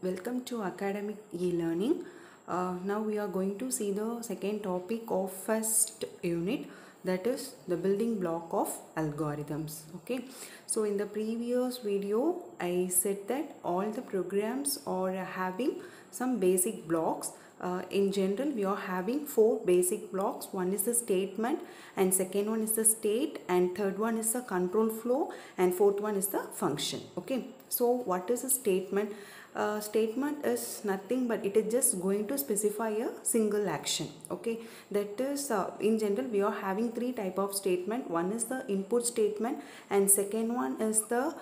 Welcome to academic e-learning. Now we are going to see the second topic of first unit, that is the building block of algorithms. Okay, so in the previous video I said that all the programs are having some basic blocks. In general we are having four basic blocks. One is the statement, and second one is the state, and third one is the control flow, and fourth one is the function. Okay, so what is a statement? Statement is nothing but it is just going to specify a single action. Okay, that is in general we are having three type of statement. One is the input statement, and second one is the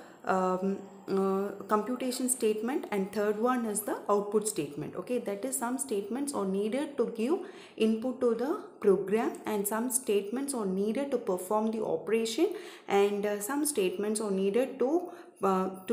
computation statement, and third one is the output statement. Okay, that is some statements are needed to give input to the program, and some statements are needed to perform the operation, and some statements are needed to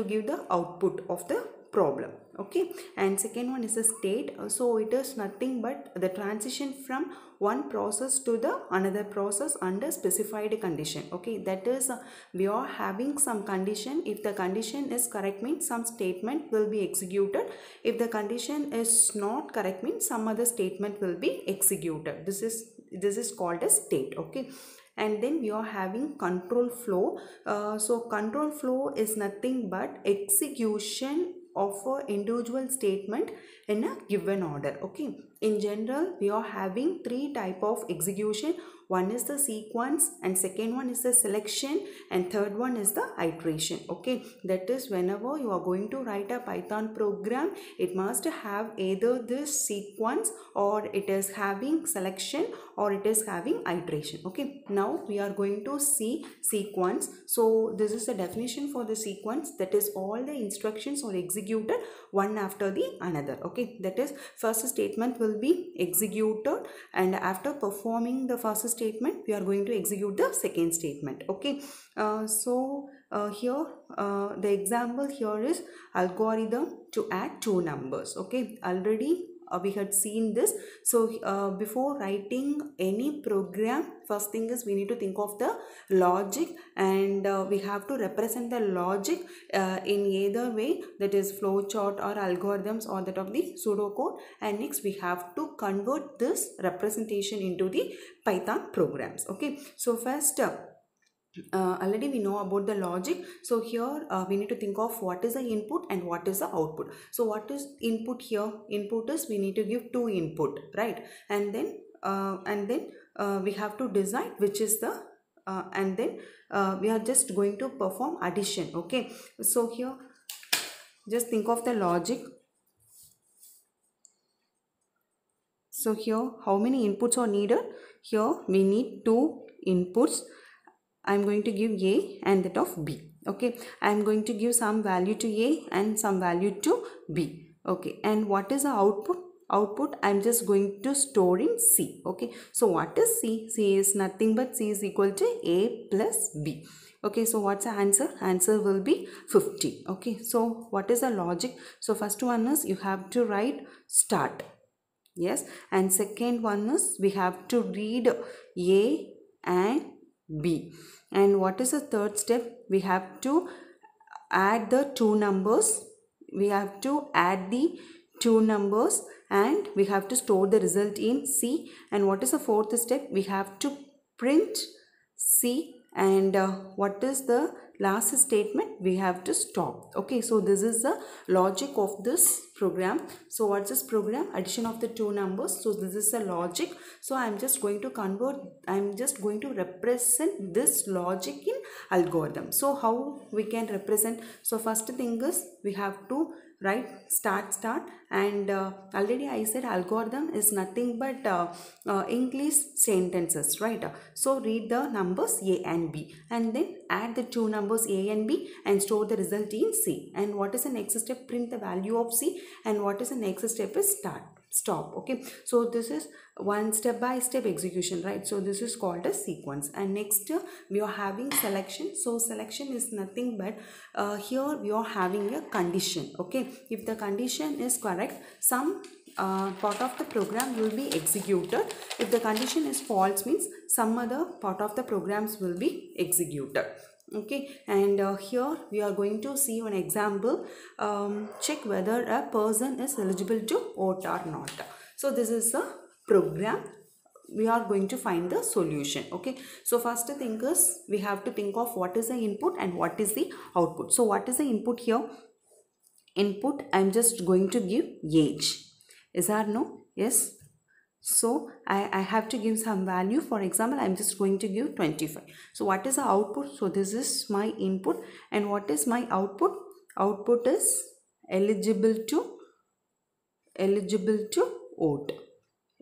give the output of the problem. Okay, and second one is the state. So it is nothing but the transition from one process to the another process under specified condition. Okay, that is we are having some condition. If the condition is correct means some statement will be executed. If the condition is not correct means some other statement will be executed. This is called a state. Okay, and then we are having control flow. So control flow is nothing but execution of an individual statement in a given order. Okay, in general we are having three type of execution. One is the sequence, and second one is the selection, and third one is the iteration. Okay, that is whenever you are going to write a Python program, it must have either this sequence, or it is having selection, or it is having iteration. Okay, now we are going to see sequence. So this is the definition for the sequence, that is all the instructions are executed one after the another. Okay, that is first statement will be executed, and after performing the first statement we are going to execute the second statement. Okay, here the example here is algorithm to add two numbers. Okay, already we had seen this. So before writing any program, first thing is we need to think of the logic, and we have to represent the logic in either way, that is flowchart or algorithms or that of the pseudocode, and next we have to convert this representation into the Python programs. Okay, so first already we know about the logic. So here we need to think of what is the input and what is the output. So what is input here? Input is we need to give two input, right? And then we have to decide which is the and then we are just going to perform addition. Okay, so here just think of the logic. So here how many inputs are needed? Here we need two inputs. I am going to give A and that of B. Okay, I am going to give some value to A and some value to B. Okay, and what is the output? Output I am just going to store in C. Okay, so what is C? C is nothing but C is equal to A plus B. Okay, so what's the answer? Answer will be 50. Okay, so what is the logic? So first one is you have to write start. Yes, and second one is we have to read A and B. And what is the third step? We have to add the two numbers. We have to add the two numbers, and we have to store the result in C. And what is the fourth step? We have to print C. And what is the last statement? We have to stop. Okay, so this is the logic of this program. So what's this program? Addition of the two numbers. So this is the logic. So I'm just going to represent this logic in algorithm. So how we can represent? So first thing is we have to write start, and already I said algorithm is nothing but English sentences, right? So read the numbers A and B, and then add the two numbers A and B and store the result in C. And what is the next step? Print the value of C. And what is the next step? Is stop. Okay, so this is one step-by-step execution, right? So this is called a sequence. And next we are having selection. So selection is nothing but here we are having a condition. Okay, if the condition is correct, some part of the program will be executed. If the condition is false means some other part of the programs will be executed. Okay, and here we are going to see an example. Check whether a person is eligible to vote or not. So this is a program. We are going to find the solution. Okay, so first thing is we have to think of what is the input and what is the output. So what is the input here? Input, I'm just going to give age. Is that no? Yes. So I have to give some value. For example, I'm just going to give 25. So what is the output? So this is my input, and what is my output? Output is eligible to vote.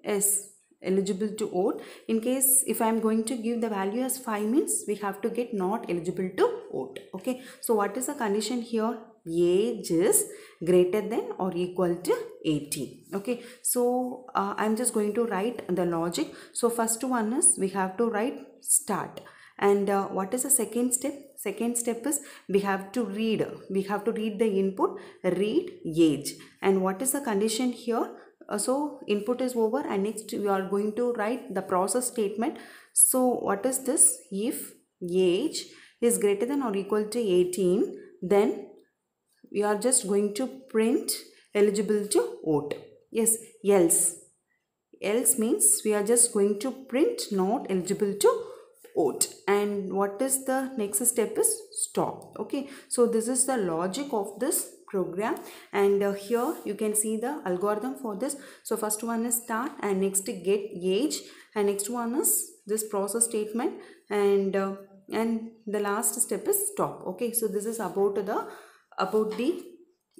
Yes, eligible to vote. In case if I'm going to give the value as 5 means we have to get not eligible to vote. Okay, so what is the condition here? Age is greater than or equal to 18. Okay, so I'm just going to write the logic. So first one is we have to write start, and what is the second step? Second step is we have to read the input, read age. And what is the condition here? So input is over, and next we are going to write the process statement. So what is this? If age is greater than or equal to 18, then we are just going to print eligible to vote. Yes, else means we are just going to print not eligible to vote. And what is the next step is stop. Okay, so this is the logic of this program, and here you can see the algorithm for this. So first one is start, and next get age, and next one is this process statement, and the last step is stop. Okay, so this is about the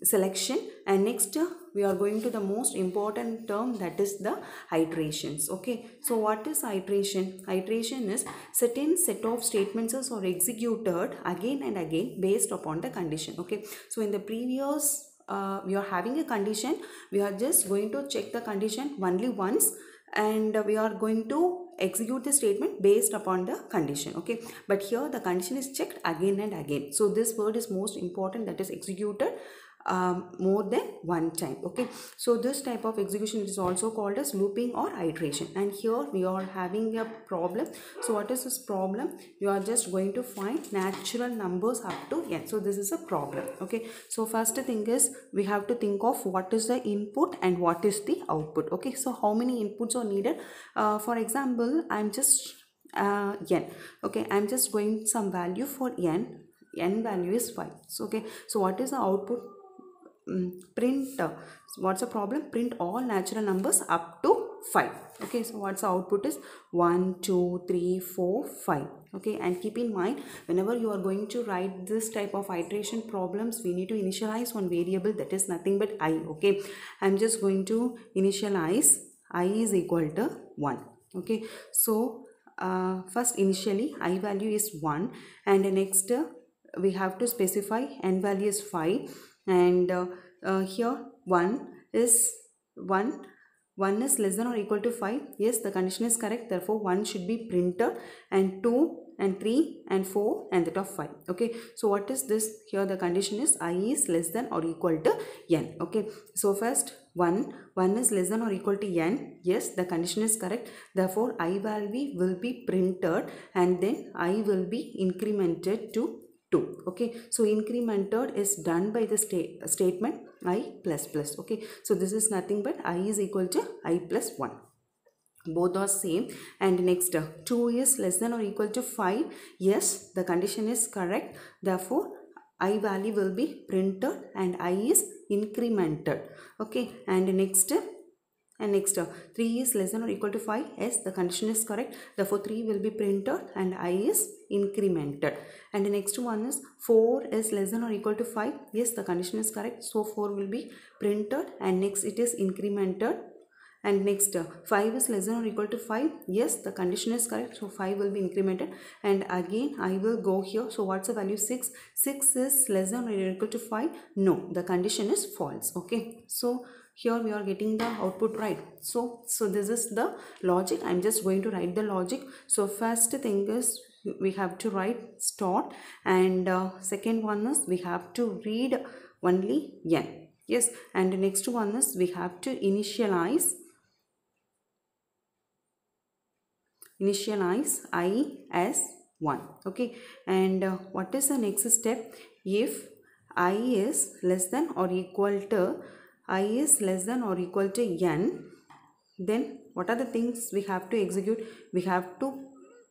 selection. And next we are going to the most important term, that is the iterations. Okay, so what is iteration? Iteration is certain set of statements are executed again and again based upon the condition. Okay, so in the previous we are having a condition, we are just going to check the condition only once, and we are going to execute the statement based upon the condition. Okay, but here the condition is checked again and again. So this word is most important, that is executed more than one time. Okay, so this type of execution is also called as looping or iteration. And here we are having a problem. So what is this problem? You are just going to find natural numbers up to n. So this is a problem. Okay, so first thing is we have to think of what is the input and what is the output. Okay, so how many inputs are needed? For example, I'm just n. Okay, I'm just going some value for n. N value is 5. So okay, so what is the output? Print what's the problem? Print all natural numbers up to 5. Okay, so what's the output is 1 2 3 4 5. Okay, and keep in mind, whenever you are going to write this type of iteration problems, we need to initialize one variable, that is nothing but I. Okay, I'm just going to initialize I is equal to 1. Okay, so first initially I value is 1, and next we have to specify n value is 5, and here 1 is less than or equal to 5. Yes, the condition is correct, therefore 1 should be printed, and 2 and 3 and 4 and that of 5. Okay, so what is this? Here the condition is I is less than or equal to n. Okay, so first 1 is less than or equal to n. Yes, the condition is correct, therefore I value will be printed, and then I will be incremented to 2. Okay, so incremented is done by the statement I plus plus. Okay, so this is nothing but I is equal to I plus 1. Both are same. And next 2 is less than or equal to 5. Yes, the condition is correct, therefore I value will be printed and I is incremented. Okay, and next 3 is less than or equal to 5. Yes, the condition is correct, therefore 3 will be printed and I is incremented. And the next one is 4 is less than or equal to 5. Yes, the condition is correct, so 4 will be printed and next it is incremented. And next 5 is less than or equal to 5. Yes, the condition is correct, so 5 will be incremented, and again I will go here. So what's the value? 6 is less than or equal to 5. No, the condition is false. Okay, so here we are getting the output right. So this is the logic. I'm just going to write the logic. So first thing is we have to write start, and second one is we have to read only n. Yes, and the next one is we have to initialize I as 1. Okay, and what is the next step? If I is less than or equal to n, then what are the things we have to execute? We have to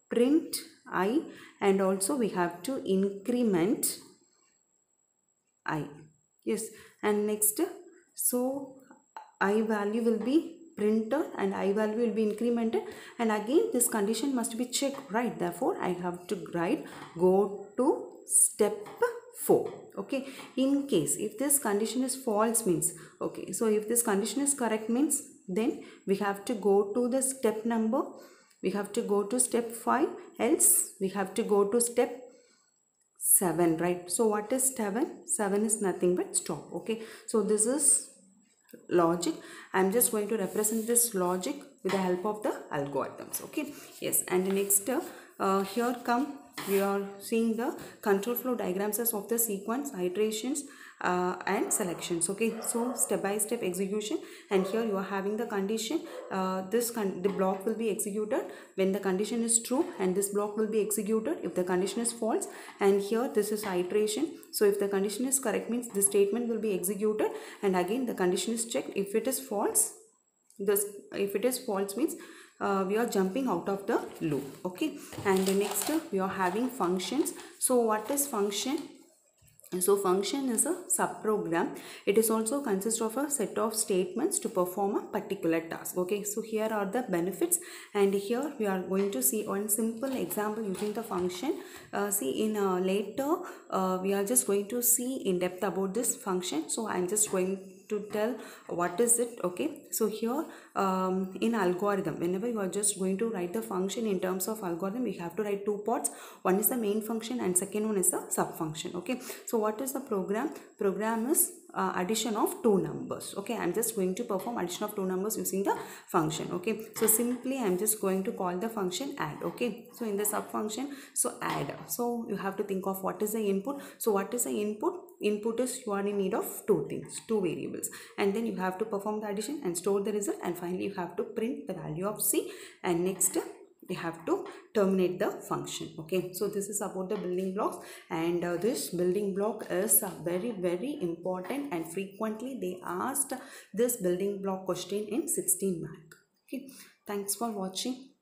print I, and also we have to increment I. Yes, and next, so I value will be printed and I value will be incremented, and again this condition must be checked, right? Therefore I have to write go to step 4. Okay, in case if this condition is false means, okay, so if this condition is correct means, then we have to go to the step number, we have to go to step 5, else we have to go to step 7, right? So what is 7? 7 is nothing but stop. Okay, so this is logic. I'm just going to represent this logic with the help of the algorithms. Okay, yes, and next here come, we are seeing the control flow diagrams of the sequence, iterations and selections. Okay, so step by step execution, and here you are having the condition, the block will be executed when the condition is true, and this block will be executed if the condition is false, and here this is iteration. So if the condition is correct means this statement will be executed, and again the condition is checked. If it is false, if it is false means we are jumping out of the loop. Okay, and the next we are having functions. So what is function? So function is a subprogram. It is also consists of a set of statements to perform a particular task. Okay, so here are the benefits, and here we are going to see one simple example using the function. See in later we are just going to see in depth about this function. So I am just going to tell what is it. Okay, so here in algorithm, whenever you are just going to write the function in terms of algorithm, you have to write two parts. One is the main function and second one is the sub function. Okay, so what is the program? Program is addition of two numbers. Okay, I'm just going to perform addition of two numbers using the function. Okay, so simply I'm just going to call the function add. Okay, so in the sub function, so add, so you have to think of what is the input. So what is the input? Input is you are in need of two things, two variables, and then you have to perform the addition and store the result, and finally you have to print the value of C, and next you have to terminate the function. Okay, so this is about the building blocks, and this building block is very important, and frequently they asked this building block question in 16 mark. Okay, thanks for watching.